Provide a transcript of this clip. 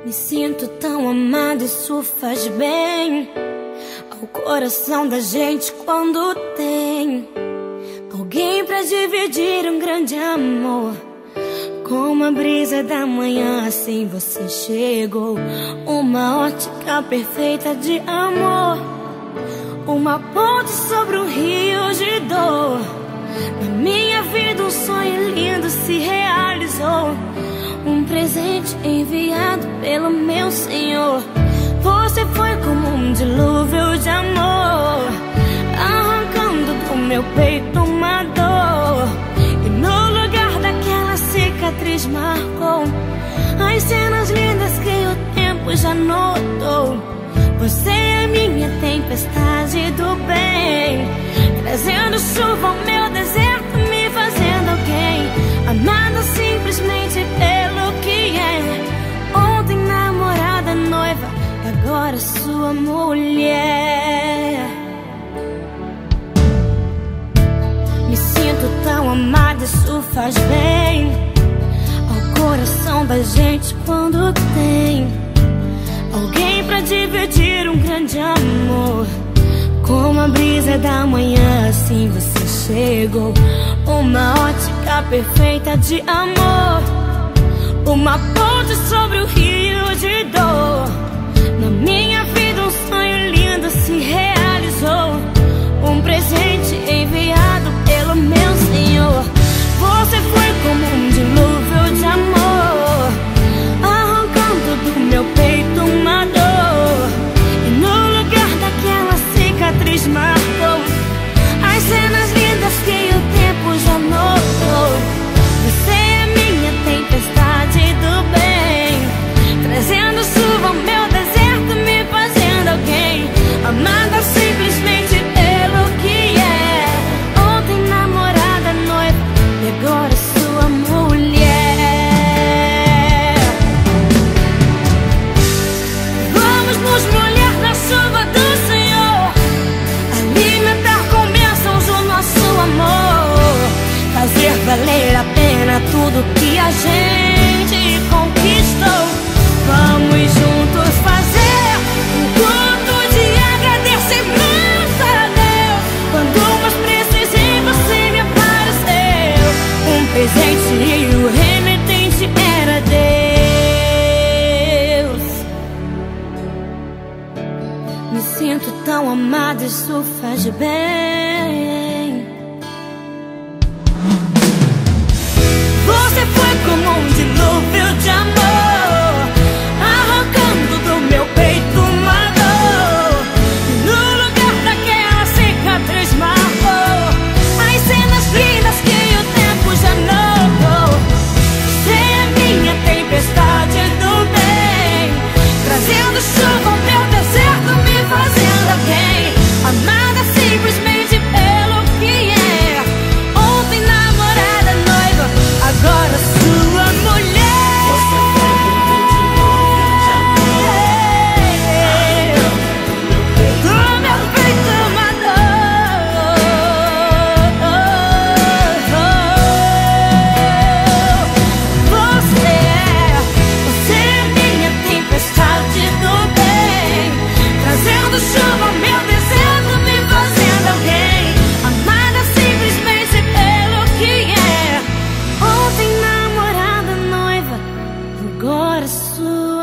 Me sinto tão amada, isso faz bem ao coração da gente quando tem alguém pra dividir um grande amor. Como a brisa da manhã, assim você chegou. Uma ótica perfeita de amor, uma ponte sobre um rio de dor. Na minha vida um sonho lindo se realizou, um presente enviado pelo meu Senhor. Você foi como um dilúvio de amor, arrancando do meu peito uma dor. E no lugar daquela cicatriz marcou as cenas lindas que o tempo já notou. Você é minha tempestade do bem, trazendo chuva ao meu deserto, me fazendo alguém amada simplesmente pelo que é. Ontem namorada, noiva, agora sua mulher. Me sinto tão amada, isso faz bem ao coração da gente quando tem alguém pra dividir um grande amor. Como a brisa da manhã, assim você chegou. Uma ótica perfeita de amor, uma ponte sobre o rio de dor. Na minha vida um sonho lindo se realizou, um presente enviado pelo meu Senhor. Você foi como um dilúvio de amor, arrancando do meu peito uma dor. E no lugar daquela cicatriz marcou as cenas lindas que o tempo já notou. Você é minha tempestade do bem, trazendo chuva ao meu deserto, me fazendo alguém amada simplesmente pelo que é. Ontem namorada, noiva, e agora sua mulher. Vamos nos molhar na chuva do Senhor, alimentar com bênçãos o nosso amor, fazer valer a pena tudo que a gente conquistou. Vamos juntos fazer um culto de agradecimento a Deus. Quando mais precisei, você me apareceu, um presente e o remetente era Deus. Me sinto tão amada, isso faz bem. Você foi como um dilúvio de amor, arrancando do meu peito uma dor. E no lugar daquela cicatriz marcou as cenas lindas que o tempo já notou. Você é minha tempestade do bem, trazendo chuva ao meu deserto, me fazendo alguém amada simplesmente pelo que é. Ontem namorada, noiva, agora sua mulher. Você foi como um dilúvio de amor, do meu peito uma dor. Você é minha tempestade do bem, trazendo chuva ao meu deserto, me fazendo alguém amada simplesmente pelo que é. Ontem namorada, noiva, agora sua